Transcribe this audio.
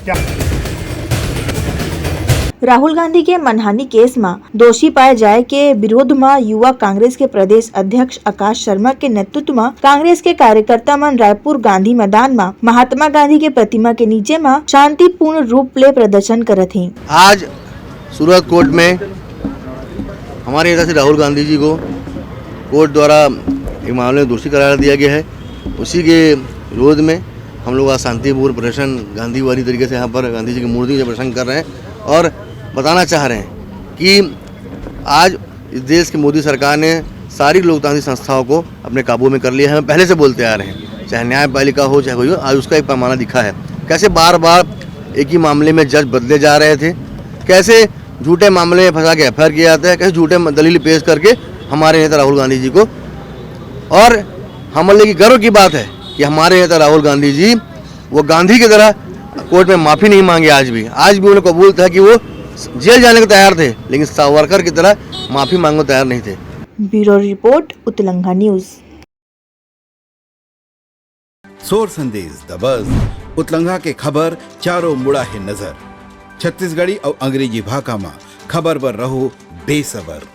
क्या राहुल गांधी के मनहानि केस में दोषी पाए जाए के विरोध में युवा कांग्रेस के प्रदेश अध्यक्ष आकाश शर्मा के नेतृत्व में कांग्रेस के कार्यकर्ता मन रायपुर गांधी मैदान में महात्मा गांधी के प्रतिमा के नीचे में शांतिपूर्ण रूप ले प्रदर्शन करत हैं। आज सूरत कोर्ट में हमारे नेता श्री राहुल गांधी जी को कोर्ट द्वारा एक मामले में दोषी करार दिया गया है। उसी के विरोध में हम लोग आज शांतिपूर्ण प्रदर्शन गांधीवादी तरीके से यहाँ पर गांधी जी की मूर्ति से प्रदर्शन कर रहे हैं और बताना चाह रहे हैं कि आज इस देश की मोदी सरकार ने सारी लोकतांत्रिक संस्थाओं को अपने काबू में कर लिया है। हम पहले से बोलते आ रहे हैं, चाहे न्यायपालिका हो चाहे कोई हो, आज उसका एक पैमाना दिखा है। कैसे बार बार एक ही मामले में जज बदले जा रहे थे, कैसे झूठे मामले में फंसा के एफआईआर किया जाता है, कैसे झूठे दलील पेश करके हमारे नेता राहुल गांधी जी को। और हमारे लिए गर्व की बात है कि हमारे नेता राहुल गांधी जी वो गांधी की तरह कोर्ट में माफ़ी नहीं मांगे। आज भी उन्हें कबूल था कि वो जेल जाने को तैयार थे, लेकिन सावरकर की तरह माफ़ी मांगने को तैयार नहीं थे। ब्यूरो रिपोर्ट उतलंगा न्यूज। सोर संदेश द बज़ उतलंगा के खबर चारों मुड़ा है नजर। छत्तीसगढ़ी और अंग्रेजी भाषा में खबर पर रहो बेसबर।